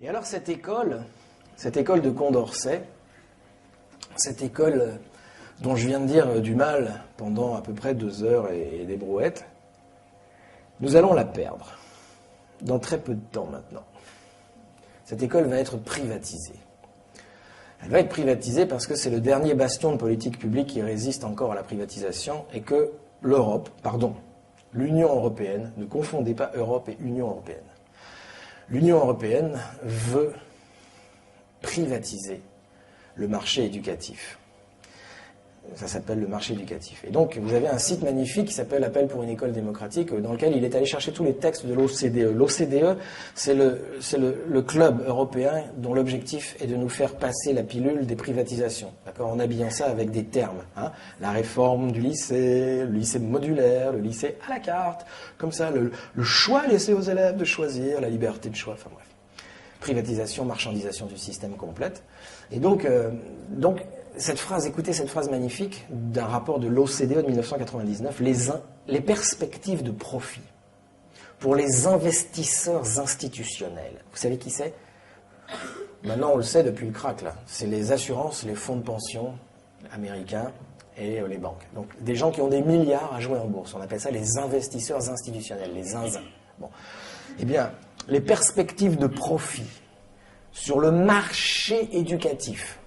Et alors cette école de Condorcet, cette école dont je viens de dire du mal pendant à peu près 2 heures et des brouettes, nous allons la perdre dans très peu de temps maintenant. Cette école va être privatisée. Elle va être privatisée parce que c'est le dernier bastion de politique publique qui résiste encore à la privatisation et que l'Union européenne, ne confondez pas Europe et Union européenne. L'Union européenne veut privatiser le marché éducatif. Ça s'appelle le marché éducatif. Et donc, vous avez un site magnifique qui s'appelle Appel pour une école démocratique, dans lequel il est allé chercher tous les textes de l'OCDE. L'OCDE, c'est le club européen dont l'objectif est de nous faire passer la pilule des privatisations, d'accord, en habillant ça avec des termes. La réforme du lycée, le lycée modulaire, le lycée à la carte, comme ça, le choix laissé aux élèves de choisir, la liberté de choix, enfin bref. Privatisation, marchandisation du système complète. Et donc écoutez cette phrase magnifique d'un rapport de l'OCDE de 1999, les perspectives de profit pour les investisseurs institutionnels. Vous savez qui c'est? Maintenant, on le sait depuis le crack, là. C'est les assurances, les fonds de pension américains et les banques. Donc, des gens qui ont des milliards à jouer en bourse. On appelle ça les investisseurs institutionnels, les zinzins. Bon. Eh bien, les perspectives de profit sur le marché éducatif,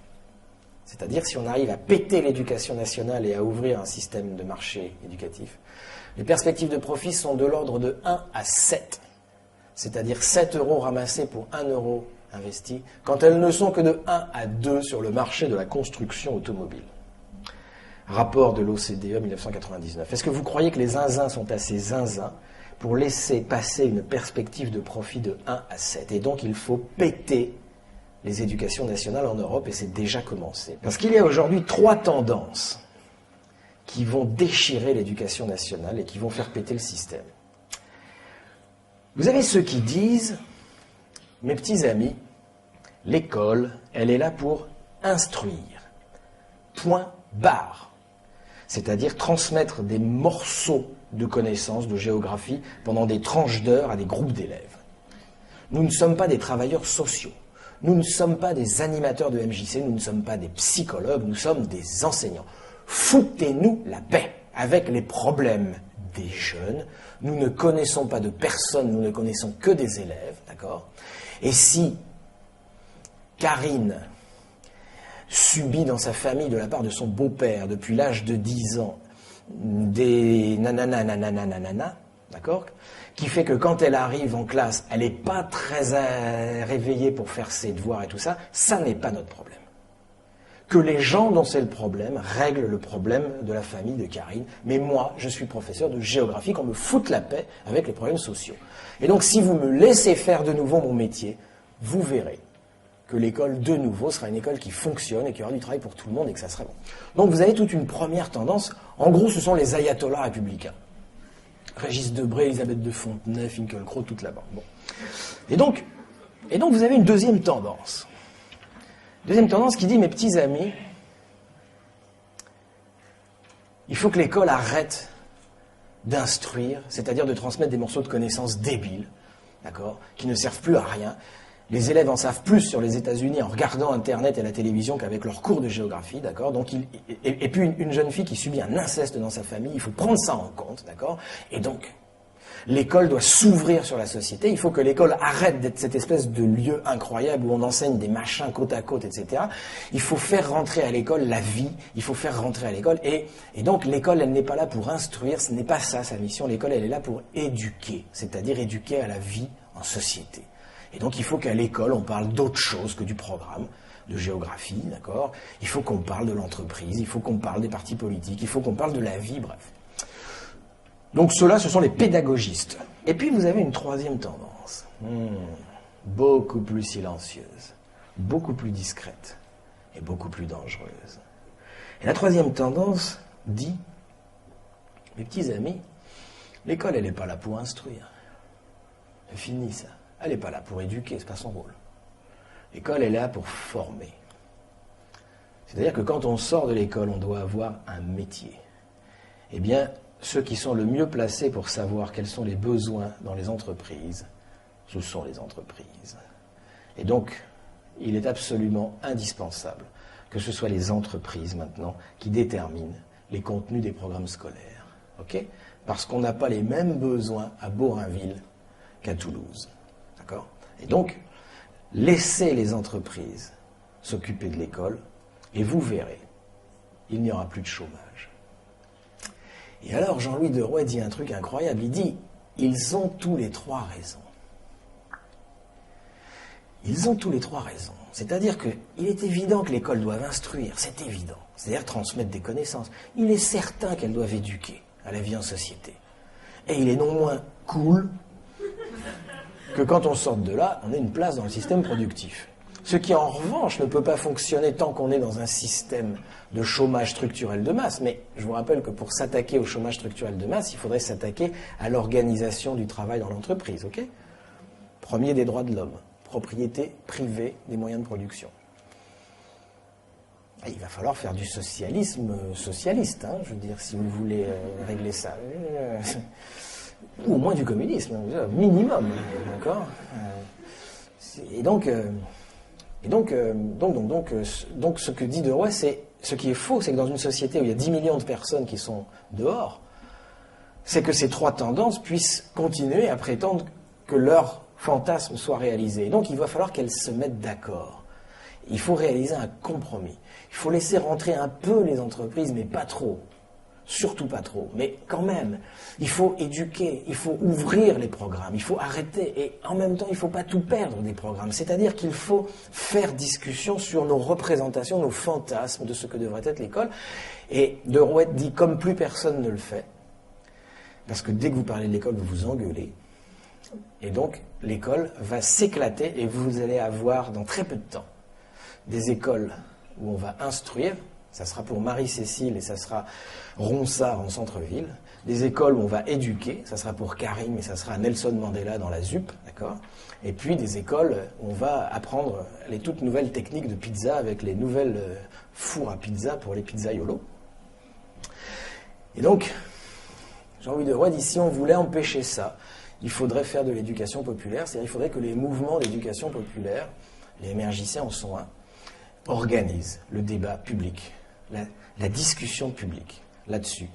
c'est-à-dire si on arrive à péter l'éducation nationale et à ouvrir un système de marché éducatif, les perspectives de profit sont de l'ordre de 1 à 7, c'est-à-dire 7 € ramassés pour 1 € investi, quand elles ne sont que de 1 à 2 sur le marché de la construction automobile. Rapport de l'OCDE 1999. Est-ce que vous croyez que les zinzins sont assez zinzins pour laisser passer une perspective de profit de 1 à 7? Et donc il faut péter les éducations nationales en Europe, et c'est déjà commencé. Parce qu'il y a aujourd'hui 3 tendances qui vont déchirer l'éducation nationale et qui vont faire péter le système. Vous avez ceux qui disent, mes petits amis, l'école, elle est là pour instruire. Point barre. C'est-à-dire transmettre des morceaux de connaissances, de géographie, pendant des tranches d'heures à des groupes d'élèves. Nous ne sommes pas des travailleurs sociaux. Nous ne sommes pas des animateurs de MJC, nous ne sommes pas des psychologues, nous sommes des enseignants. Foutez-nous la paix avec les problèmes des jeunes. Nous ne connaissons pas de personne, nous ne connaissons que des élèves, d'accord? Et si Karine subit dans sa famille, de la part de son beau-père, depuis l'âge de 10 ans, des nanana, d'accord, qui fait que quand elle arrive en classe, elle n'est pas très réveillée pour faire ses devoirs et tout ça, ça n'est pas notre problème. Que les gens dont c'est le problème règlent le problème de la famille de Karine. Mais moi, je suis professeur de géographie, qu'on me foute la paix avec les problèmes sociaux. Et donc, si vous me laissez faire de nouveau mon métier, vous verrez que l'école, de nouveau, sera une école qui fonctionne et qui aura du travail pour tout le monde et que ça sera bon. Donc, vous avez toute une première tendance. En gros, ce sont les ayatollahs républicains. Régis Debray, Elisabeth de Fontenay, Finkielkraut, toute la bande. Bon. Et donc, vous avez une deuxième tendance. Deuxième tendance qui dit, mes petits amis, il faut que l'école arrête d'instruire, c'est-à-dire de transmettre des morceaux de connaissances débiles, d'accord, qui ne servent plus à rien. Les élèves en savent plus sur les États-Unis en regardant Internet et la télévision qu'avec leurs cours de géographie, d'accord. Donc, et puis une jeune fille qui subit un inceste dans sa famille, il faut prendre ça en compte, d'accord. Et donc, l'école doit s'ouvrir sur la société. Il faut que l'école arrête d'être cette espèce de lieu incroyable où on enseigne des machins côte à côte, etc. Il faut faire rentrer à l'école la vie. Il faut faire rentrer à l'école. Et donc, l'école, elle n'est pas là pour instruire. Ce n'est pas ça, sa mission. L'école, elle est là pour éduquer. C'est-à-dire éduquer à la vie en société. Et donc, il faut qu'à l'école, on parle d'autre chose que du programme de géographie, d'accord. Il faut qu'on parle de l'entreprise. Il faut qu'on parle des partis politiques. Il faut qu'on parle de la vie, bref. Donc ceux-là, ce sont les pédagogistes. Et puis vous avez une troisième tendance, beaucoup plus silencieuse, beaucoup plus discrète et beaucoup plus dangereuse. Et la troisième tendance dit, mes petits amis, l'école, elle n'est pas là pour instruire. C'est fini ça. Elle n'est pas là pour éduquer, c'est pas son rôle. L'école, elle est là pour former. C'est-à-dire que quand on sort de l'école, on doit avoir un métier. Eh bien, ceux qui sont le mieux placés pour savoir quels sont les besoins dans les entreprises, ce sont les entreprises. Et donc, il est absolument indispensable que ce soit les entreprises maintenant qui déterminent les contenus des programmes scolaires. Ok ? Parce qu'on n'a pas les mêmes besoins à Borainville qu'à Toulouse. D'accord ? Et donc, laissez les entreprises s'occuper de l'école et vous verrez, il n'y aura plus de chômage. Et alors, Jean-Louis Deroy dit un truc incroyable. Il dit, ils ont tous les trois raison. Ils ont tous les trois raison. C'est-à-dire qu'il est évident que l'école doit instruire, c'est évident. C'est-à-dire transmettre des connaissances. Il est certain qu'elle doit éduquer à la vie en société. Et il est non moins cool que quand on sort de là, on ait une place dans le système productif. Ce qui, en revanche, ne peut pas fonctionner tant qu'on est dans un système de chômage structurel de masse. Mais je vous rappelle que pour s'attaquer au chômage structurel de masse, il faudrait s'attaquer à l'organisation du travail dans l'entreprise. Ok ? Premier des droits de l'homme, propriété privée des moyens de production. Et il va falloir faire du socialisme socialiste, hein, je veux dire, si vous voulez régler ça. Ou au moins du communisme, minimum, d'accord ? Et donc, ce que dit Deroy, c'est ce qui est faux, c'est que dans une société où il y a 10 millions de personnes qui sont dehors, c'est que ces trois tendances puissent continuer à prétendre que leur fantasme soit réalisé. Et donc, il va falloir qu'elles se mettent d'accord. Il faut réaliser un compromis. Il faut laisser rentrer un peu les entreprises, mais pas trop. Surtout pas trop, mais quand même, il faut éduquer, il faut ouvrir les programmes, il faut arrêter, et en même temps, il ne faut pas tout perdre des programmes. C'est-à-dire qu'il faut faire discussion sur nos représentations, nos fantasmes de ce que devrait être l'école. Et Deroy dit, comme plus personne ne le fait, parce que dès que vous parlez de l'école, vous vous engueulez, et donc l'école va s'éclater, et vous allez avoir, dans très peu de temps, des écoles où on va instruire. Ça sera pour Marie-Cécile et ça sera Ronsard en centre-ville. Des écoles où on va éduquer, ça sera pour Karim et ça sera Nelson Mandela dans la ZUP, d'accord ? Et puis des écoles où on va apprendre les toutes nouvelles techniques de pizza avec les nouvelles fours à pizza pour les pizzaiolos. Et donc, Jean-Louis Deroy dit, si on voulait empêcher ça, il faudrait faire de l'éducation populaire, c'est-à-dire il faudrait que les mouvements d'éducation populaire, les émergiciens en sont un, organisent le débat public. La discussion publique là-dessus.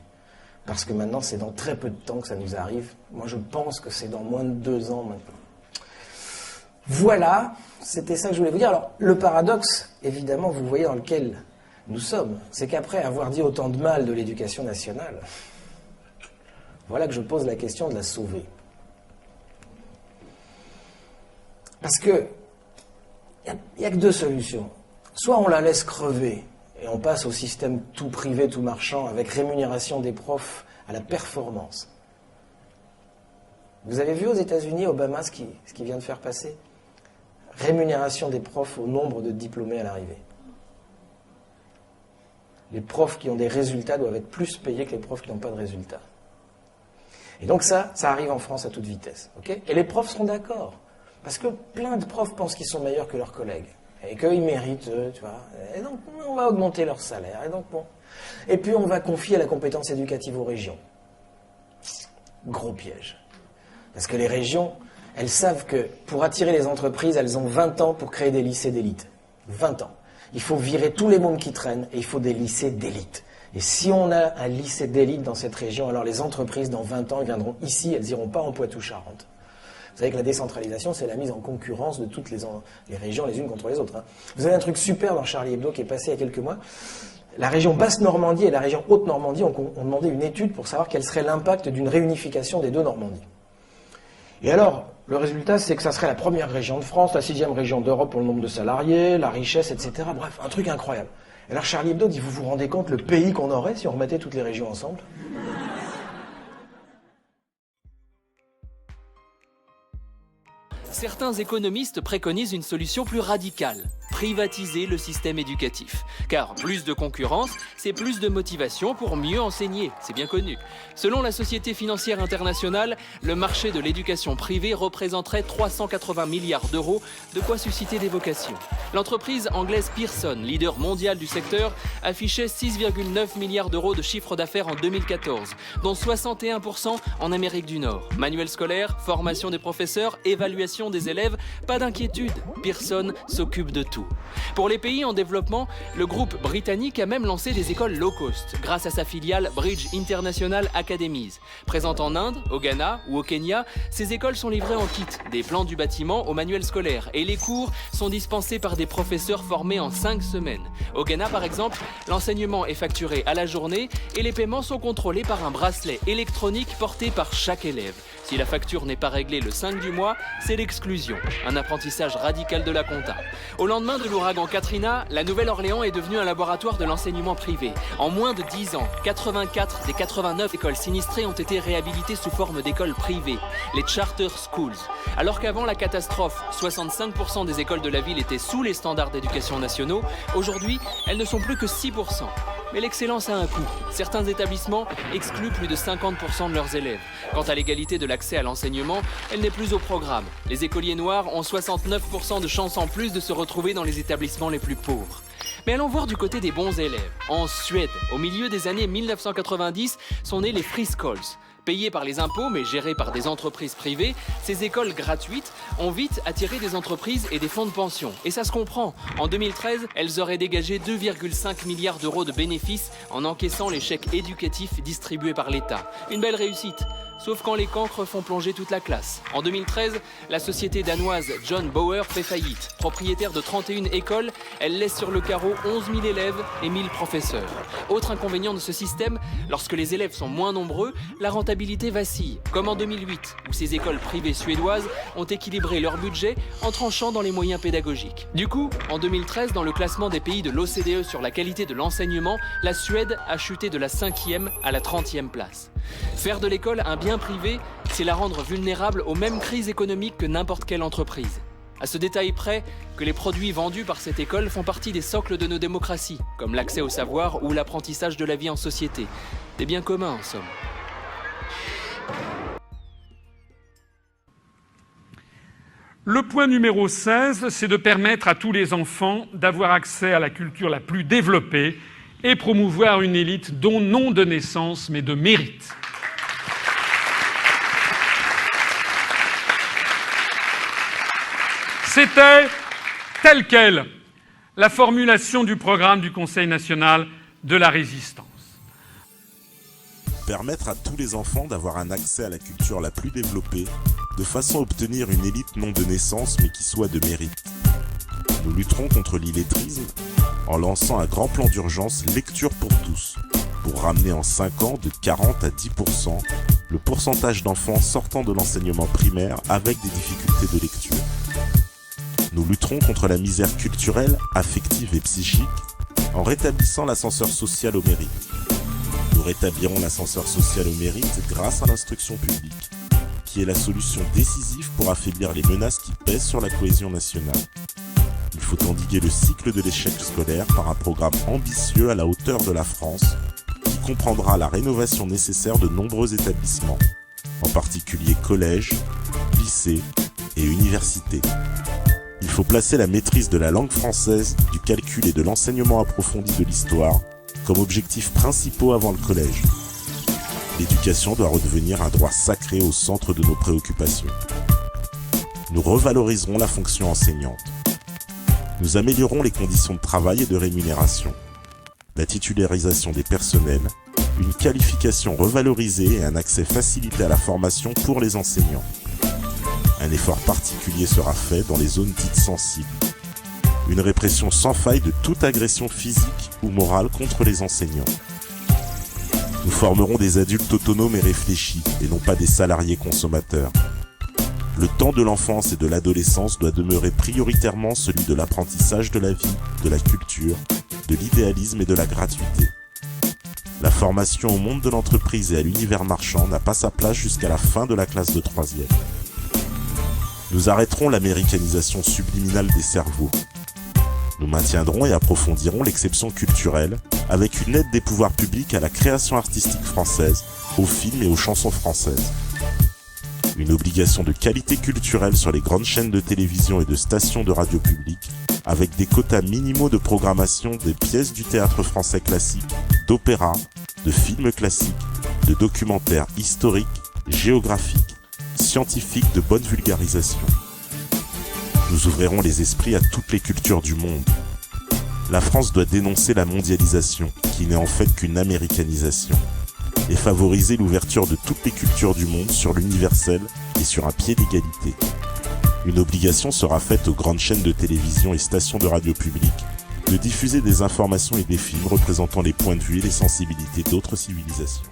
Parce que maintenant, c'est dans très peu de temps que ça nous arrive. Moi, je pense que c'est dans moins de 2 ans maintenant. Voilà, c'était ça que je voulais vous dire. Alors, le paradoxe, évidemment, vous voyez dans lequel nous sommes, c'est qu'après avoir dit autant de mal de l'éducation nationale, voilà que je pose la question de la sauver. Parce que il n'y a que 2 solutions. Soit on la laisse crever, et on passe au système tout privé, tout marchand, avec rémunération des profs à la performance. Vous avez vu aux États-Unis, Obama, ce qu'il vient de faire passer ? Rémunération des profs au nombre de diplômés à l'arrivée. Les profs qui ont des résultats doivent être plus payés que les profs qui n'ont pas de résultats. Et donc ça arrive en France à toute vitesse. Okay ? Et les profs seront d'accord. Parce que plein de profs pensent qu'ils sont meilleurs que leurs collègues. Et qu'ils méritent, tu vois. Et donc, on va augmenter leur salaire. Et donc, bon. Et puis, on va confier la compétence éducative aux régions. Gros piège. Parce que les régions, elles savent que pour attirer les entreprises, elles ont 20 ans pour créer des lycées d'élite. 20 ans. Il faut virer tous les mômes qui traînent et il faut des lycées d'élite. Et si on a un lycée d'élite dans cette région, alors les entreprises, dans 20 ans, elles viendront ici, elles n'iront pas en Poitou-Charentes. Vous savez que la décentralisation, c'est la mise en concurrence de toutes les régions les unes contre les autres. Hein. Vous avez un truc super dans Charlie Hebdo qui est passé il y a quelques mois. La région Basse-Normandie et la région Haute-Normandie ont demandé une étude pour savoir quel serait l'impact d'une réunification des 2 Normandies. Et alors, le résultat, c'est que ça serait la première région de France, la 6e région d'Europe pour le nombre de salariés, la richesse, etc. Bref, un truc incroyable. Et alors Charlie Hebdo dit, vous vous rendez compte le pays qu'on aurait si on remettait toutes les régions ensemble ? Certains économistes préconisent une solution plus radicale. privatiser le système éducatif. Car plus de concurrence, c'est plus de motivation pour mieux enseigner, c'est bien connu. Selon la Société financière internationale, le marché de l'éducation privée représenterait 380 milliards d'euros, de quoi susciter des vocations. L'entreprise anglaise Pearson, leader mondial du secteur, affichait 6,9 milliards d'euros de chiffre d'affaires en 2014, dont 61% en Amérique du Nord. Manuel scolaire, formation des professeurs, évaluation des élèves, pas d'inquiétude, Pearson s'occupe de tout. Pour les pays en développement, le groupe britannique a même lancé des écoles low cost, grâce à sa filiale Bridge International Academies. Présente en Inde, au Ghana ou au Kenya, ces écoles sont livrées en kit, des plans du bâtiment au manuel scolaire, et les cours sont dispensés par des professeurs formés en 5 semaines. Au Ghana par exemple, l'enseignement est facturé à la journée et les paiements sont contrôlés par un bracelet électronique porté par chaque élève. Si la facture n'est pas réglée le 5 du mois, c'est l'exclusion, un apprentissage radical de la compta. Au lendemain de l'ouragan Katrina, la Nouvelle-Orléans est devenue un laboratoire de l'enseignement privé. En moins de 10 ans, 84 des 89 écoles sinistrées ont été réhabilitées sous forme d'écoles privées, les charter schools. Alors qu'avant la catastrophe, 65% des écoles de la ville étaient sous les standards d'éducation nationaux, aujourd'hui, elles ne sont plus que 6%. Mais l'excellence a un coût. Certains établissements excluent plus de 50% de leurs élèves. Quant à l'égalité de l'accès à l'enseignement, elle n'est plus au programme. Les écoliers noirs ont 69% de chances en plus de se retrouver dans les établissements les plus pauvres. Mais allons voir du côté des bons élèves. En Suède, au milieu des années 1990, sont nés les Free Schools. Payées par les impôts mais gérées par des entreprises privées, ces écoles gratuites ont vite attiré des entreprises et des fonds de pension. Et ça se comprend. En 2013, elles auraient dégagé 2,5 milliards d'euros de bénéfices en encaissant les chèques éducatifs distribués par l'État. Une belle réussite. Sauf quand les cancres font plonger toute la classe. En 2013, la société danoise John Bauer fait faillite. Propriétaire de 31 écoles, elle laisse sur le carreau 11 000 élèves et 1000 professeurs. Autre inconvénient de ce système, lorsque les élèves sont moins nombreux, la rentabilité vacille. Comme en 2008, où ces écoles privées suédoises ont équilibré leur budget en tranchant dans les moyens pédagogiques. Du coup, en 2013, dans le classement des pays de l'OCDE sur la qualité de l'enseignement, la Suède a chuté de la 5e à la 30e place. Faire de l'école un bien privé, c'est la rendre vulnérable aux mêmes crises économiques que n'importe quelle entreprise. À ce détail près que les produits vendus par cette école font partie des socles de nos démocraties, comme l'accès au savoir ou l'apprentissage de la vie en société. Des biens communs en somme. Le point numéro 16, c'est de permettre à tous les enfants d'avoir accès à la culture la plus développée et promouvoir une élite dont non de naissance mais de mérite. C'était, telle quelle, la formulation du programme du Conseil national de la résistance. Permettre à tous les enfants d'avoir un accès à la culture la plus développée, de façon à obtenir une élite non de naissance mais qui soit de mérite. Nous lutterons contre l'illettrisme en lançant un grand plan d'urgence lecture pour tous, pour ramener en 5 ans de 40 à 10% le pourcentage d'enfants sortant de l'enseignement primaire avec des difficultés de lecture. Nous lutterons contre la misère culturelle, affective et psychique en rétablissant l'ascenseur social au mérite. Nous rétablirons l'ascenseur social au mérite grâce à l'instruction publique, qui est la solution décisive pour affaiblir les menaces qui pèsent sur la cohésion nationale. Il faut endiguer le cycle de l'échec scolaire par un programme ambitieux à la hauteur de la France, qui comprendra la rénovation nécessaire de nombreux établissements, en particulier collèges, lycées et universités. Il faut placer la maîtrise de la langue française, du calcul et de l'enseignement approfondi de l'histoire comme objectifs principaux avant le collège. L'éducation doit redevenir un droit sacré au centre de nos préoccupations. Nous revaloriserons la fonction enseignante. Nous améliorerons les conditions de travail et de rémunération, la titularisation des personnels, une qualification revalorisée et un accès facilité à la formation pour les enseignants. Un effort particulier sera fait dans les zones dites sensibles. Une répression sans faille de toute agression physique ou morale contre les enseignants. Nous formerons des adultes autonomes et réfléchis, et non pas des salariés consommateurs. Le temps de l'enfance et de l'adolescence doit demeurer prioritairement celui de l'apprentissage de la vie, de la culture, de l'idéalisme et de la gratuité. La formation au monde de l'entreprise et à l'univers marchand n'a pas sa place jusqu'à la fin de la classe de 3e. Nous arrêterons l'américanisation subliminale des cerveaux. Nous maintiendrons et approfondirons l'exception culturelle avec une aide des pouvoirs publics à la création artistique française, aux films et aux chansons françaises. Une obligation de qualité culturelle sur les grandes chaînes de télévision et de stations de radio publiques, avec des quotas minimaux de programmation des pièces du théâtre français classique, d'opéra, de films classiques, de documentaires historiques, géographiques, scientifiques de bonne vulgarisation. Nous ouvrirons les esprits à toutes les cultures du monde. La France doit dénoncer la mondialisation, qui n'est en fait qu'une américanisation, et favoriser l'ouverture de toutes les cultures du monde sur l'universel et sur un pied d'égalité. Une obligation sera faite aux grandes chaînes de télévision et stations de radio publiques de diffuser des informations et des films représentant les points de vue et les sensibilités d'autres civilisations.